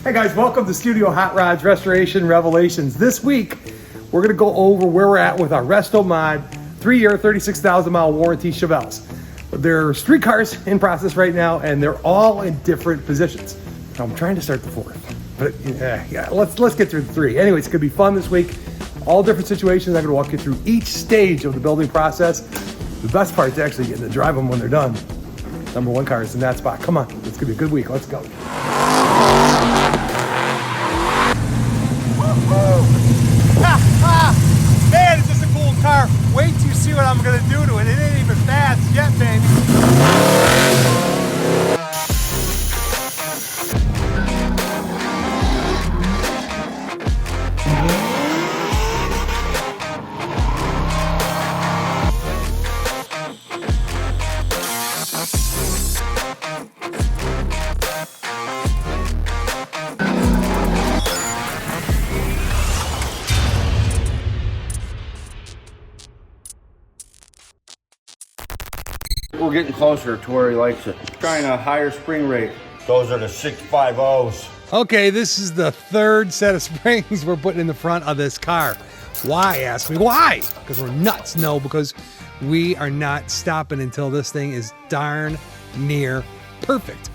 Hey guys, welcome to Studio Hot Rods Restoration Revelations. This week, we're gonna go over where we're at with our Resto Mod 3-year, 36,000 mile warranty Chevelles. There's 3 cars in process right now, and they're all in different positions. I'm trying to start the 4th, but yeah, let's get through the 3. Anyways, it's gonna be fun this week. All different situations. I'm gonna walk you through each stage of the building process. The best part is actually getting to drive them when they're done. Number 1 car is in that spot. Come on, it's gonna be a good week. Let's go. Man, it's just a cool car. Wait till you see what I'm gonna do to it. It ain't even fast yet, baby. We're getting closer to where he likes it. Trying a higher spring rate. Those are the 650s. Okay, this is the 3rd set of springs we're putting in the front of this car. Why, ask me? Why? Because we're nuts? No, because we are not stopping until this thing is darn near perfect.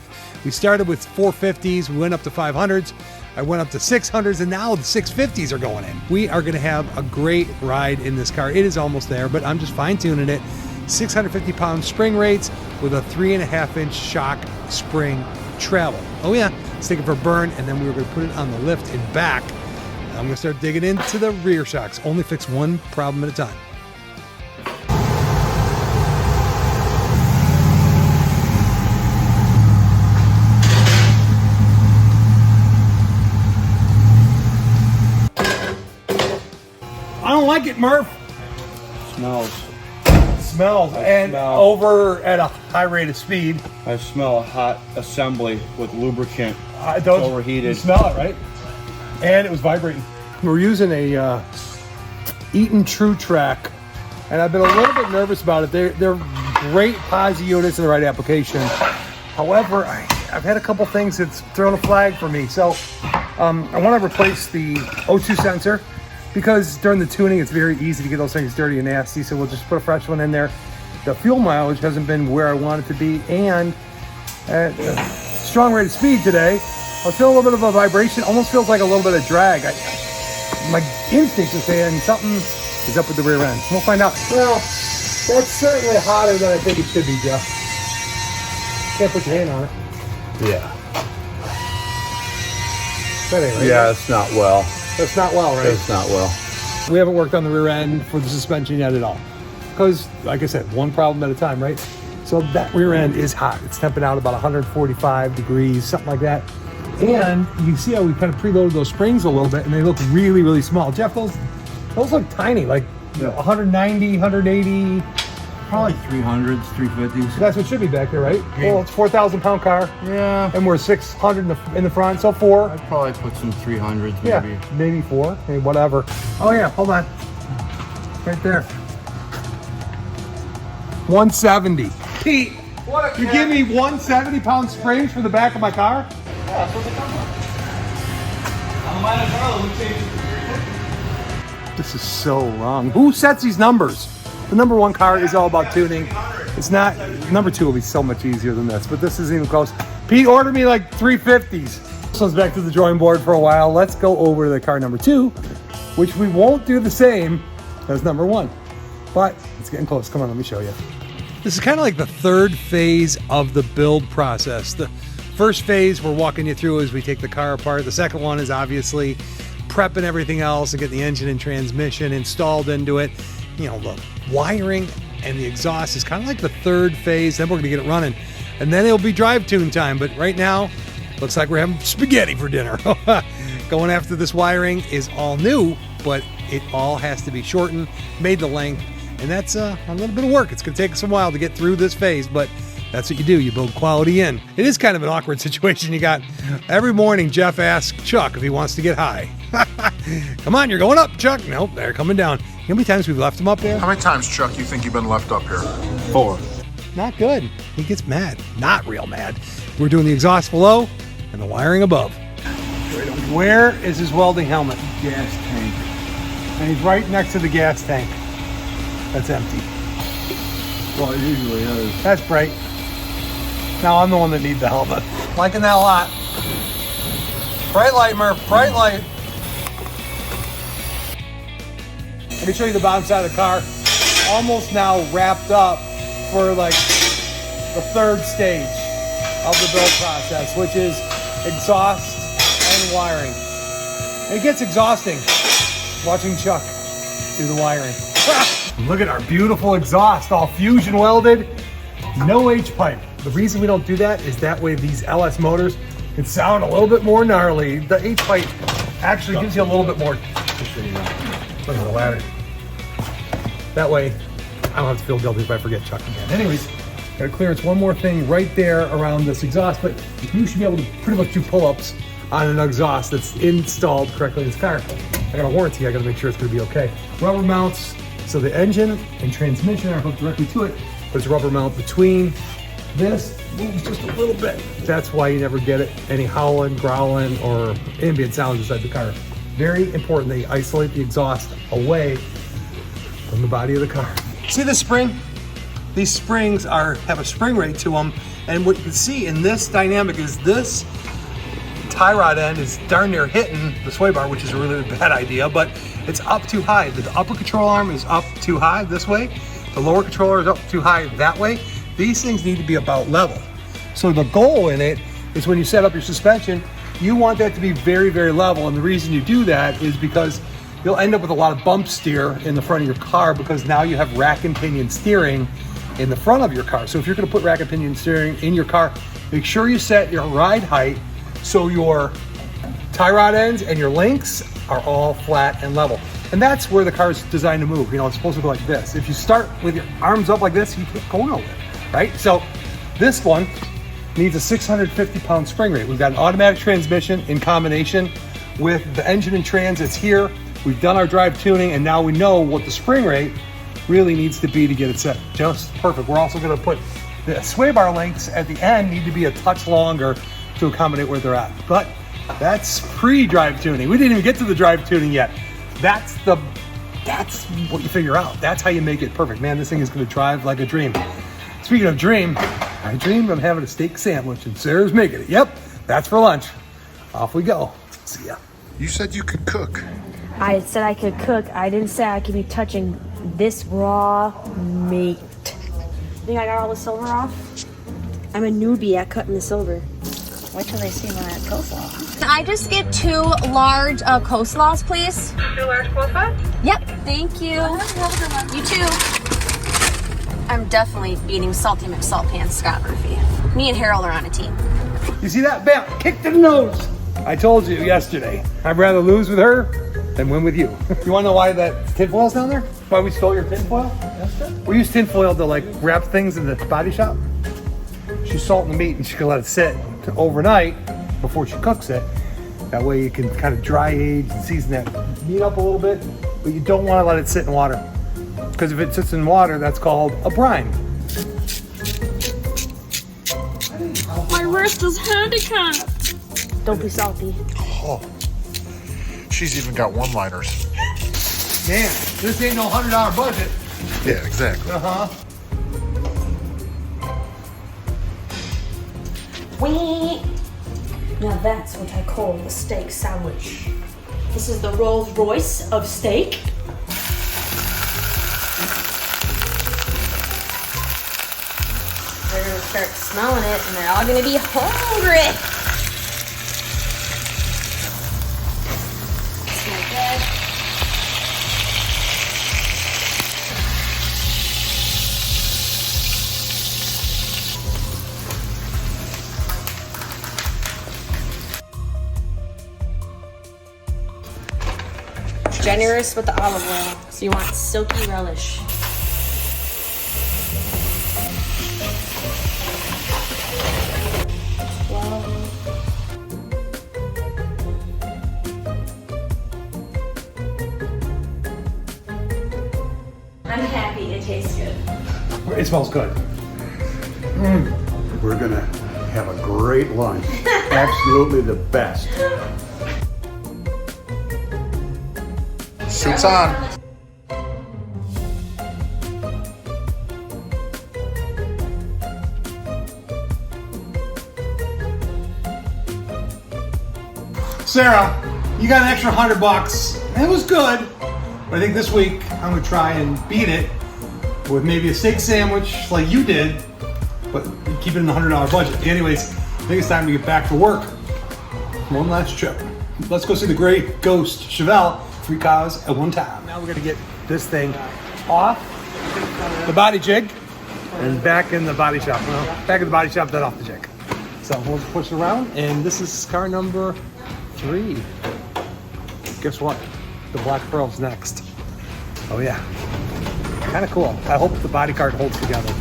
We started with 450s, we went up to 500s, I went up to 600s, and now the 650s are going in. We are gonna have a great ride in this car. It is almost there, but I'm just fine-tuning it. 650-pound spring rates with a 3.5-inch shock spring travel. Oh yeah, let's take it for a burn, and then we were gonna put it on the lift and back. I'm gonna start digging into the rear shocks. Only fix one problem at a time. I don't like it, Murph. Smells. Smells and over at a high rate of speed. I smell a hot assembly with lubricant. It's overheated. You smell it, right? And it was vibrating. We're using a Eaton True Track, and I've been a little bit nervous about it. They're great posi units in the right application. However, I've had a couple things that's thrown a flag for me. So I want to replace the O2 sensor, because during the tuning, it's very easy to get those things dirty and nasty, so we'll just put a fresh one in there. The fuel mileage hasn't been where I want it to be, and at a strong rate of speed today, I was feeling a little bit of a vibration. Almost feels like a little bit of drag. My instincts are saying something is up with the rear end. We'll find out. Well, that's certainly hotter than I think it should be, Jeff. Can't put your hand on it. Yeah. That ain't right. Yeah, it's not well. That's not well, right? It's not well. We haven't worked on the rear end for the suspension yet at all. Because, like I said, one problem at a time, right? So that rear end is hot. It's temping out about 145 degrees, something like that. And you see how we kind of preloaded those springs a little bit, and they look really, really small. Jeff, those look tiny, like 190, 180. Probably 300s, 350s. That's what should be back there, right? Well, it's a 4,000-pound car. Yeah. And we're 600 in the front, so 4. I'd probably put some 300s, maybe. Yeah, maybe 4, maybe whatever. Oh yeah, hold on. Right there. 170. Pete, you give me 170-pound springs for the back of my car? Yeah, that's what they come from. This is so wrong. Who sets these numbers? The number 1 car is all about tuning. It's not, number 2 will be so much easier than this, but this isn't even close. Pete ordered me like 350s. This one's back to the drawing board for a while. Let's go over to the car number 2, which we won't do the same as number 1, but it's getting close. Come on, let me show you. This is kind of like the 3rd phase of the build process. The first phase we're walking you through as we take the car apart. The second one is obviously prepping everything else and getting the engine and transmission installed into it. You know, the wiring and the exhaust is kind of like the 3rd phase. Then we're going to get it running, and then it'll be drive tune time. But right now, looks like we're having spaghetti for dinner. Going after this wiring is all new, but it all has to be shortened, made the length, and that's a little bit of work. It's going to take us a while to get through this phase, but that's what you do. You build quality in. It is kind of an awkward situation. You got every morning Jeff asks Chuck if he wants to get high. Come on, you're going up, Chuck. Nope, they're coming down. You know how many times we've left him up there? How many times, Chuck, you think you've been left up here? 4. Not good. He gets mad. Not real mad. We're doing the exhaust below and the wiring above. Where is his welding helmet? Gas tank. And he's right next to the gas tank. That's empty. Well, it usually is. That's bright. Now I'm the one that needs the helmet. Liking that a lot. Bright light, Murph. Bright light. Let me show you the bottom side of the car. Almost now wrapped up for like the third stage of the build process, which is exhaust and wiring. It gets exhausting watching Chuck do the wiring. Look at our beautiful exhaust, all fusion welded, no H-pipe. The reason we don't do that is that way these LS motors can sound a little bit more gnarly. The H-pipe actually gives you a little bit more. Look at the ladder. That way, I don't have to feel guilty if I forget Chuck again. Anyways, gotta clearance one more thing right there around this exhaust, but you should be able to pretty much do pull-ups on an exhaust that's installed correctly in this car. I got a warranty, I gotta make sure it's gonna be okay. Rubber mounts, so the engine and transmission are hooked directly to it. There's a rubber mount between. This moves just a little bit. That's why you never get it any howling, growling, or ambient sounds inside the car. Very important that you isolate the exhaust away from the body of the car. See the spring? These springs have a spring rate to them, and what you can see in this dynamic is this tie rod end is darn near hitting the sway bar, which is a really bad idea, but it's up too high. The upper control arm is up too high this way. The lower controller is up too high that way. These things need to be about level. So the goal in it is when you set up your suspension, you want that to be very, very level. And the reason you do that is because you'll end up with a lot of bump steer in the front of your car because now you have rack and pinion steering in the front of your car. So if you're gonna put rack and pinion steering in your car, make sure you set your ride height so your tie rod ends and your links are all flat and level. And that's where the car is designed to move. You know, it's supposed to go like this. If you start with your arms up like this, you can't go nowhere, right? So this one needs a 650-pound spring rate. We've got an automatic transmission in combination with the engine and trans that's here. We've done our drive tuning, and now we know what the spring rate really needs to be to get it set just perfect. We're also gonna put the sway bar links at the end need to be a touch longer to accommodate where they're at. But that's pre-drive tuning. We didn't even get to the drive tuning yet. That's what you figure out. That's how you make it perfect. Man, this thing is gonna drive like a dream. Speaking of dream, I dreamed of having a steak sandwich and Sarah's making it. Yep, that's for lunch. Off we go. See ya. You said you could cook. I said I could cook. I didn't say I could be touching this raw meat. Think I got all the silver off? I'm a newbie at cutting the silver. Wait till they see my coleslaw. Can I just get 2 large coleslaws, please? 2 large coleslaws? Yep, thank you. You too. I'm definitely beating Salty McSaltpan Scott Murphy. Me and Harold are on a team. You see that? Bam! Kick to the nose. I told you yesterday. I'd rather lose with her than win with you. You want to know why that tinfoil's down there? Why we stole your tinfoil? We use tinfoil to like wrap things in the body shop. She's salting the meat and she can let it sit overnight before she cooks it. That way you can kind of dry age and season that meat up a little bit, but you don't want to let it sit in water. Because if it sits in water, that's called a brine. My wrist is handicapped. Don't be salty. Oh, she's even got one-liners. Man, this ain't no $100 budget. Yeah, exactly. Wee. Now that's what I call the steak sandwich. This is the Rolls Royce of steak. They're gonna start smelling it and they're all gonna be hungry. Smells good. Generous with the olive oil, so you want silky relish. I'm happy it tastes good. It smells good. We're gonna have a great lunch. Absolutely the best. Suits on. Sarah, you got an extra $100. And it was good. But I think this week I'm gonna try and beat it with maybe a steak sandwich like you did, but keep it in the $100 budget. Anyways, I think it's time to get back to work. One last trip. Let's go see the great ghost Chevelle. 3 cars at one time. Now we're gonna get this thing off the body jig and back in the body shop. Well, back in the body shop, then off the jig. So we'll push it around, and this is car number 3. Guess what? The Black Pearl's next. Oh yeah, kind of cool. I hope the body card holds together.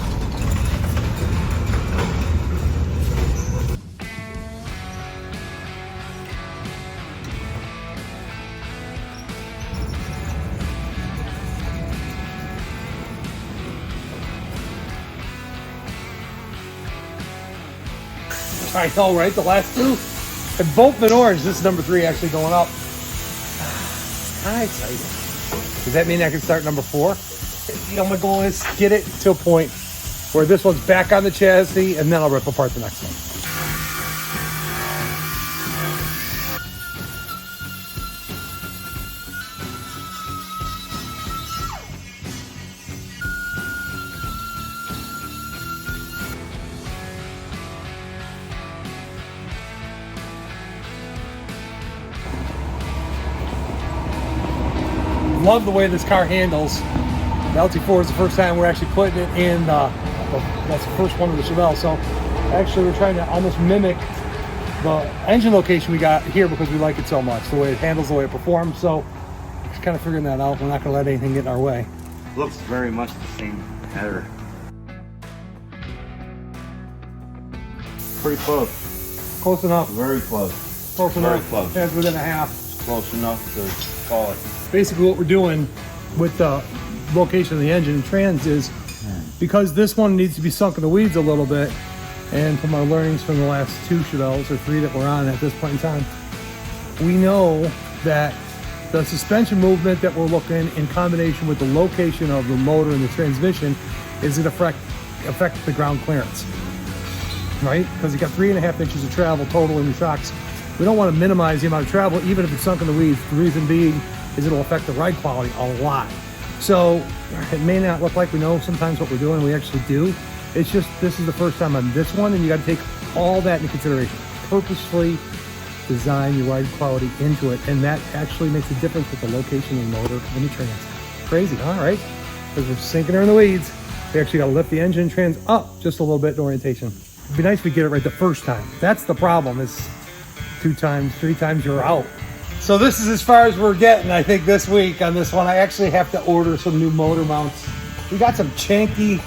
I know, right? The last 2 have both been orange. This is number 3 actually going up. Kind of exciting. Does that mean I can start number 4? You know, my goal is get it to a point where this one's back on the chassis, and then I'll rip apart the next one. Love the way this car handles. The LT4 is the first time we're actually putting it in. That's the first one with the Chevelle. So actually, we're trying to almost mimic the engine location we got here because we like it so much. The way it handles, the way it performs. So just kind of figuring that out. We're not going to let anything get in our way. Looks very much the same header. Pretty close. Close enough. Very close. Close Very enough. close. That's within a half. It's close enough to call it. Basically what we're doing with the location of the engine and trans is because this one needs to be sunk in the weeds a little bit, and from our learnings from the last 2 Chevelles or 3 that we're on at this point in time, we know that the suspension movement that we're looking in combination with the location of the motor and the transmission is going to affect the ground clearance, right? Because you got 3.5 inches of travel total in the shocks. We don't want to minimize the amount of travel even if it's sunk in the weeds. The reason being is it'll affect the ride quality a lot. So it may not look like we know sometimes what we're doing, we actually do. It's just, this is the first time on this one, and you got to take all that into consideration. Purposefully design your ride quality into it, and that actually makes a difference with the location of the motor and the trans. Crazy, all right? Because we're sinking her in the weeds. We actually got to lift the engine and trans up just a little bit in orientation. It'd be nice if we get it right the first time. That's the problem, is 2 times, 3 times you're out. So this is as far as we're getting, I think, this week on this one. I actually have to order some new motor mounts. We got some chanky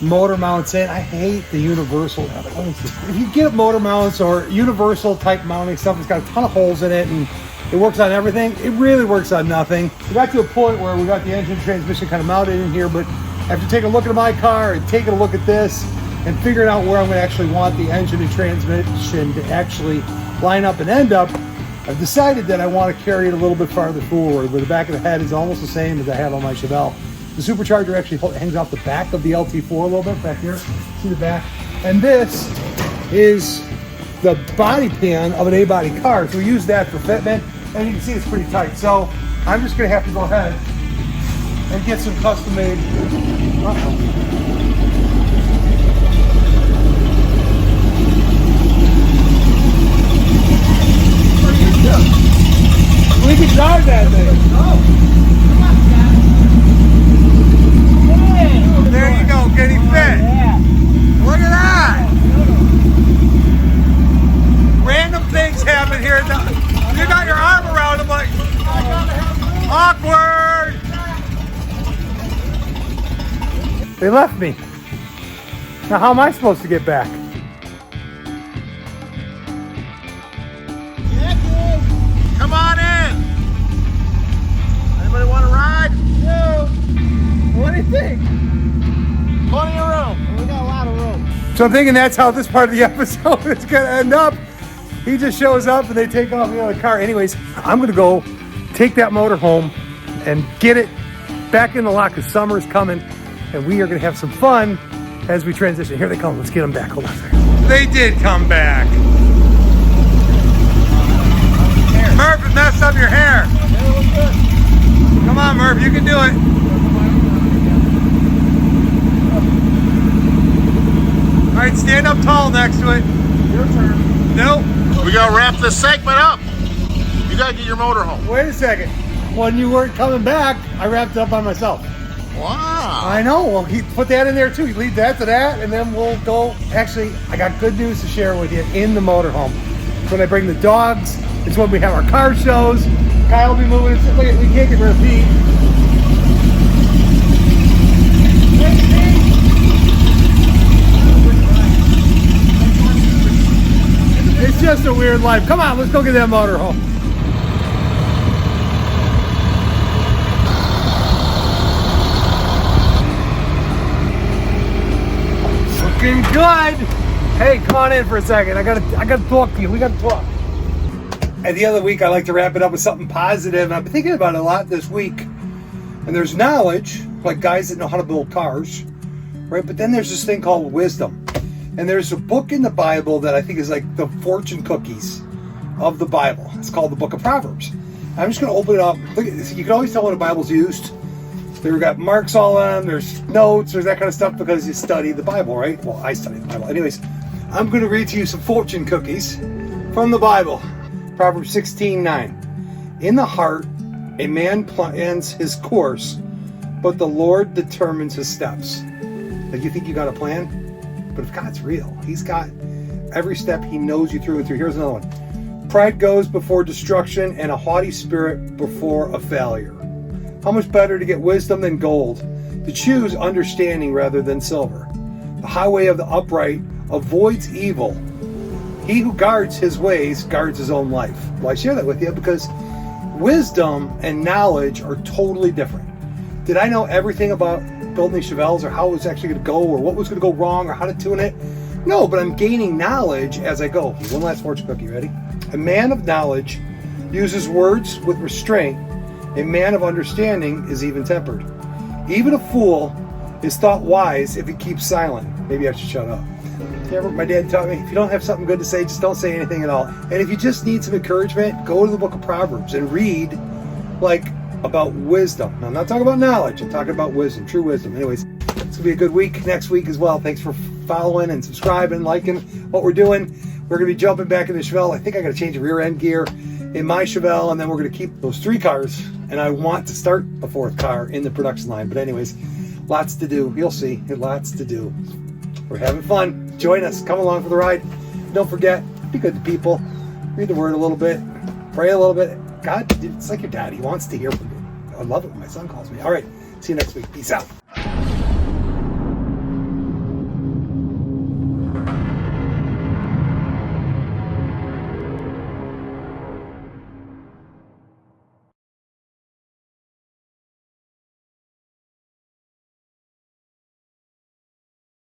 motor mounts in. I hate the universal. If you get motor mounts or universal type mounting stuff, it's got a ton of holes in it and it works on everything. It really works on nothing. We got to a point where we got the engine transmission kind of mounted in here, but after taking a look at my car and taking a look at this and figuring out where I'm going to actually want the engine and transmission to actually line up and end up, I've decided that I want to carry it a little bit farther forward, where the back of the head is almost the same as I have on my Chevelle. The supercharger actually hangs off the back of the LT4 a little bit back here. See the back? And this is the body pan of an A-body car. So we use that for fitment, and you can see it's pretty tight. So I'm just going to have to go ahead and get some custom-made. We can drive that thing. There you go, getting fit. Look at that. Random things happen here. You got your arm around him like, awkward. They left me. Now how am I supposed to get back? Come on in. Anybody want to ride? No. What do you think? Plenty of room. We got a lot of room. So I'm thinking that's how this part of the episode is going to end up. He just shows up and they take off in the other car. Anyways, I'm going to go take that motor home and get it back in the lot because summer's coming and we are going to have some fun as we transition. Here they come. Let's get them back. Hold on a second. They did come back. Murph, it messed up your hair. Come on, Murph, you can do it. All right, stand up tall next to it. Your turn. Nope. We gotta wrap this segment up. You gotta get your motor home. Wait a second. When you weren't coming back, I wrapped it up by myself. Wow. I know. Well, he put that in there too. You lead that to that, and then we'll go. Actually, I got good news to share with you in the motorhome. It's when I bring the dogs. It's when we have our car shows. Kyle will be moving. Look at, we can't get rid of Pete. It's just a weird life. Come on, let's go get that motorhome. Looking good. Hey, come on in for a second. I gotta talk to you. We gotta talk. And the other week, I like to wrap it up with something positive. I've been thinking about it a lot this week. And there's knowledge, like guys that know how to build cars, right? But then there's this thing called wisdom. And there's a book in the Bible that I think is like the fortune cookies of the Bible. It's called the Book of Proverbs. I'm just going to open it up. Look, you can always tell when a Bible's used. They've got marks all on them. There's notes. There's that kind of stuff because you study the Bible, right? Well, I study the Bible. Anyways, I'm going to read to you some fortune cookies from the Bible. Proverbs 16:9. In the heart, a man plans his course, but the Lord determines his steps. Like, you think you got a plan? But if God's real, he's got every step. He knows you through and through. Here's another one. Pride goes before destruction and a haughty spirit before a failure. How much better to get wisdom than gold, to choose understanding rather than silver. The highway of the upright avoids evil. He who guards his ways guards his own life. Well, I share that with you because wisdom and knowledge are totally different. Did I know everything about building these Chevelles or how it was actually going to go or what was going to go wrong or how to tune it? No, but I'm gaining knowledge as I go. One last fortune cookie, ready? A man of knowledge uses words with restraint. A man of understanding is even-tempered. Even a fool is thought wise if he keeps silent. Maybe I should shut up. My dad taught me, if you don't have something good to say, just don't say anything at all. And if you just need some encouragement, go to the Book of Proverbs and read, about wisdom. Now, I'm not talking about knowledge. I'm talking about wisdom, true wisdom. Anyways, it's going to be a good week next week as well. Thanks for following and subscribing, liking what we're doing. We're going to be jumping back in the Chevelle. I think I got to change the rear end gear in my Chevelle, and then we're going to keep those 3 cars. And I want to start a 4th car in the production line. But anyways, lots to do. You'll see. Lots to do. We're having fun. Join us. Come along for the ride. Don't forget, be good to people. Read the word a little bit. Pray a little bit. God, it's like your dad. He wants to hear from you. I love it when my son calls me. All right. See you next week. Peace out.